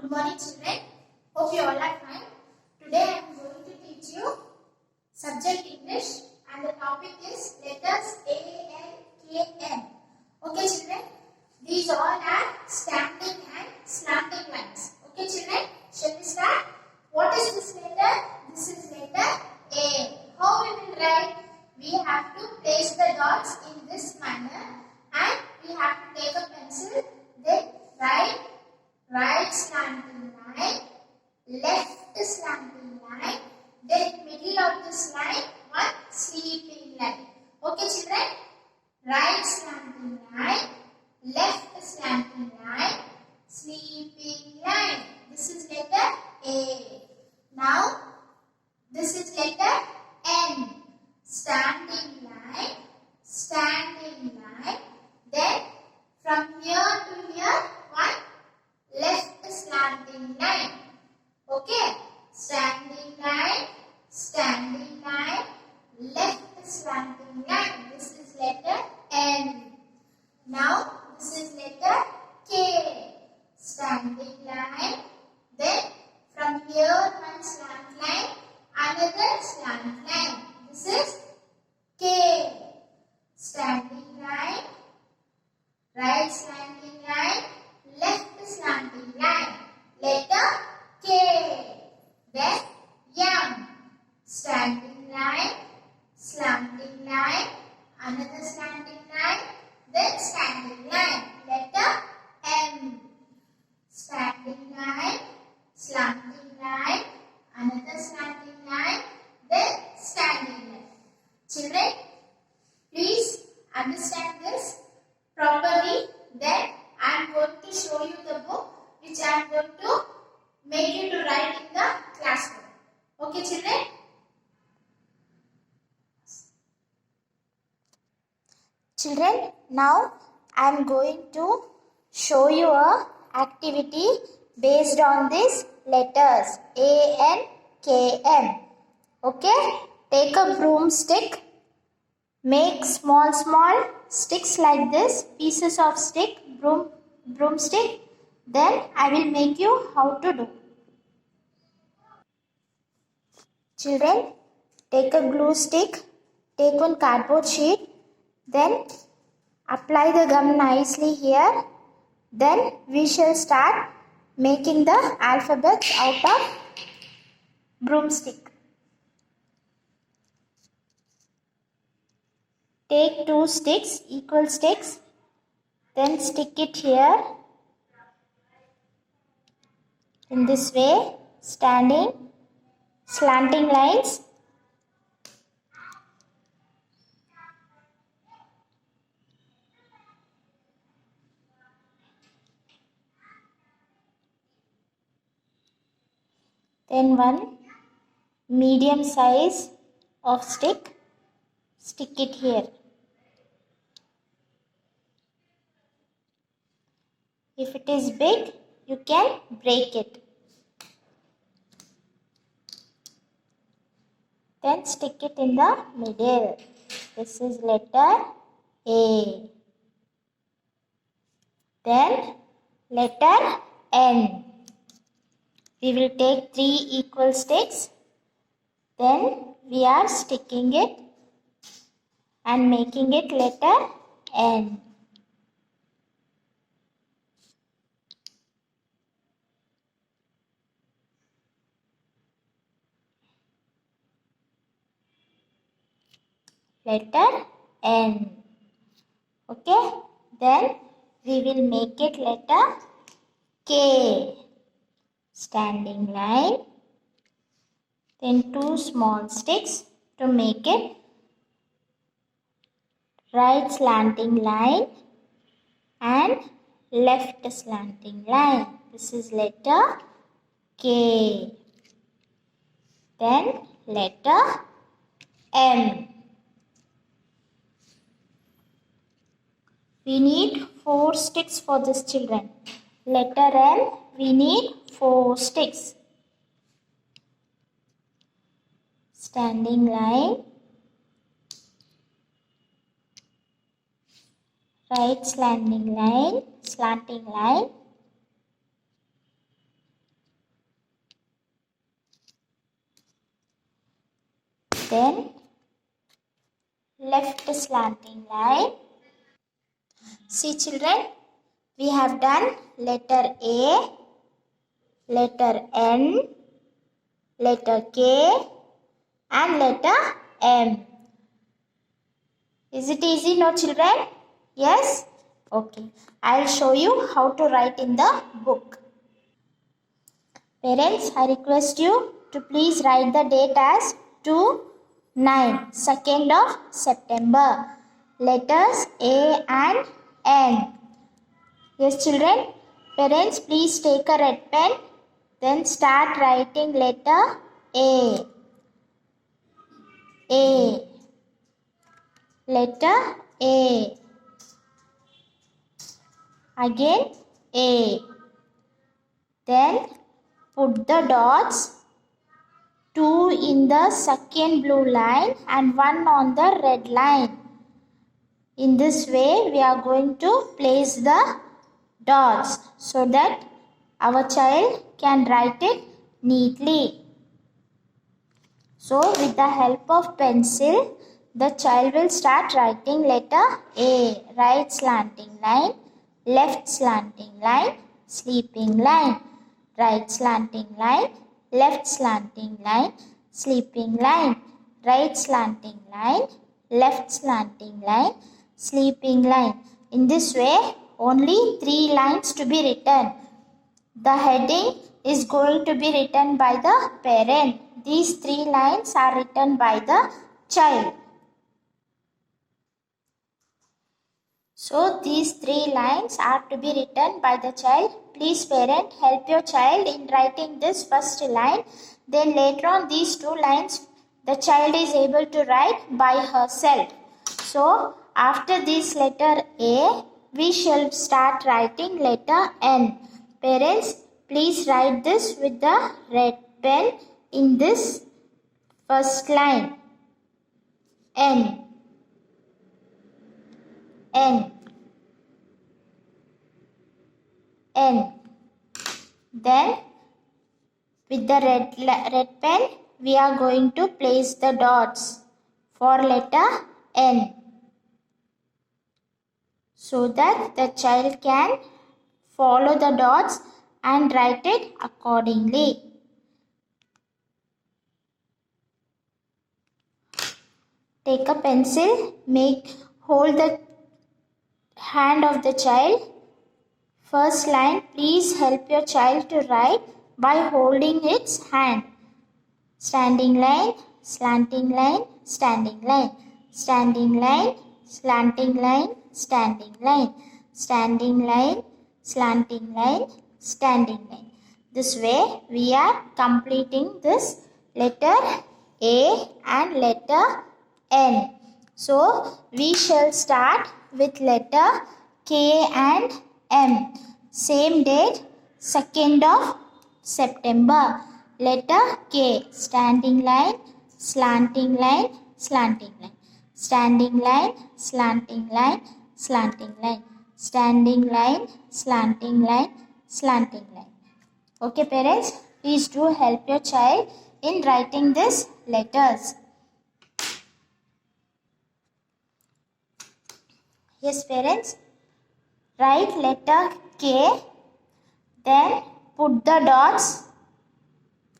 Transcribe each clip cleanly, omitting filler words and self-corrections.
Good morning, children. Hope you all are fine. Today I am going to teach you subject English and the topic is letters A, N, K, M. Okay, children. These all are standing and slanting lines. Okay, children. Shall we start? What is this letter? This is letter A. How we will write? We have to place the dots in this manner and we have to take a pencil, then write right slanting line, left slanting line, then middle of this line, one sleeping line. Okay, children? Right slanting line, left slanting line, sleeping line. This is letter A. Now, this is letter N. Standing line, then from here to here, one left slanting line. Okay, standing line, left slanting line. This is letter N. Now this is letter K. Standing line, then from here one slant line, another slant line. This is K. Standing line, right slanting line, left slanting line. Letter K. Then M. Standing line, another slanting line, then standing line. Letter M. Standing line, another slanting line, then standing line. Children, please understand this properly. Then I am going to show you the book which I am going to make you to write in the classroom. Okay, children? Children, now I am going to show you a activity based on these letters A, N, K, M. Okay? Take a broomstick. Make small sticks like this, pieces of stick, broomstick. Then I will make you how to do. Children, take a glue stick, take one cardboard sheet, then apply the gum nicely here. Then we shall start making the alphabets out of broomstick. Take two sticks, equal sticks, then stick it here in this way, slanting lines. Then one medium size of stick, stick it here. If it is big, you can break it. Then stick it in the middle. This is letter A. Then letter N. We will take 3 equal sticks. Then we are sticking it and making it letter N. Letter N. Okay, then we will make it letter K. Standing line, then 2 small sticks to make it right slanting line and left slanting line. This is letter K. Then letter M. We need 4 sticks for this, children. Letter M, we need 4 sticks. Standing line, right slanting line, then left slanting line. See children, we have done letter A, letter N, letter K and letter M. Is it easy, no children? Yes? Okay. I will show you how to write in the book. Parents, I request you to please write the date as 2/9, 2nd of September. Letters A and N. Yes children? Parents, please take a red pen. Then start writing letter A. A. Letter A. Again A. Then put the dots, 2 in the second blue line and 1 on the red line. In this way, we are going to place the dots so that our child can write it neatly. So, with the help of pencil, the child will start writing letter A. Right slanting line, left slanting line, sleeping line. Right slanting line, left slanting line, sleeping line. Right slanting line, left slanting line, sleeping line. In this way, only 3 lines to be written. The heading is going to be written by the parent. These 3 lines are written by the child. So, these 3 lines are to be written by the child. Please parent, help your child in writing this first line. Then later on these 2 lines, the child is able to write by herself. So, after this letter A, we shall start writing letter N. Parents, please write this with the red pen in this first line. N. N. N. Then with the red pen we are going to place the dots for letter N so that the child can follow the dots and write it accordingly. Take a pencil, hold the hand of the child. First line, please help your child to write by holding its hand. Standing line, slanting line, standing line. Standing line, slanting line, standing line. Standing line, slanting line, standing line. This way, we are completing this letter A and letter N. So, we shall start with letter K and M. Same date, 2nd of September. Letter K. Standing line, slanting line, slanting line. Standing line, slanting line, slanting line. Standing line, slanting line, slanting line. Okay parents, please do help your child in writing these letters. Yes parents, write letter K, then put the dots,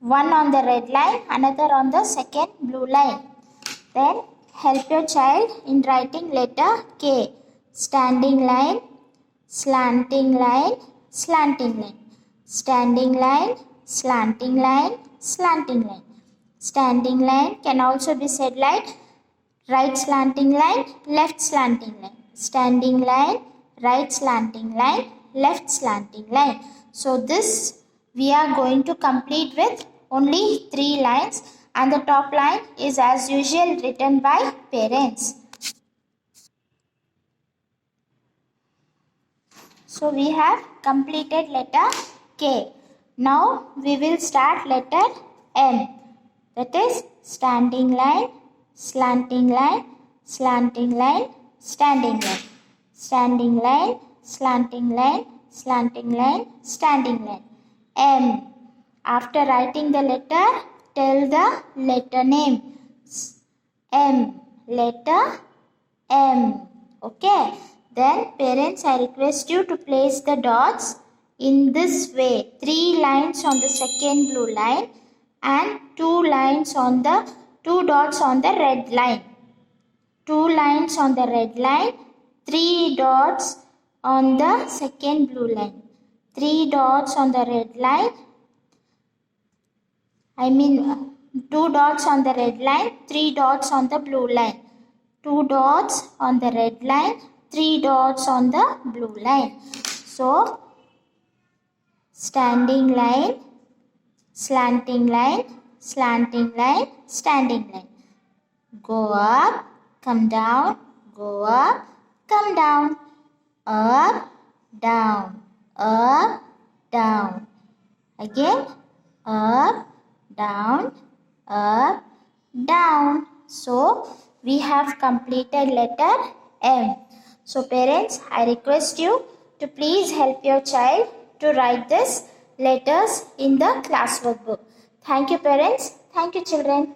one on the red line, another on the second blue line. Then help your child in writing letter K. Standing line, slanting line, slanting line. Standing line, slanting line, slanting line. Standing line can also be said like right slanting line, left slanting line. Standing line, right slanting line, left slanting line. So this we are going to complete with only 3 lines and the top line is as usual written by parents. So we have completed letter K. Now we will start letter M. That is standing line, slanting line, slanting line, standing line. Standing line, slanting line, slanting line, standing line. M. After writing the letter, tell the letter name. M. Letter M. Okay. Then parents, I request you to place the dots in this way. 3 lines on the second blue line and 2 dots on the red line. 2 lines on the red line, 3 dots on the second blue line. 3 dots on the red line. 2 dots on the red line, 3 dots on the blue line. 2 dots on the red line, 3 dots on the blue line. So, standing line, slanting line, slanting line, standing line. Go up, come down, go up, come down, up, down, up, down. Again, up, down, up, down. So, we have completed letter M. So, parents, I request you to please help your child to write these letters in the classwork book. Thank you, parents. Thank you, children.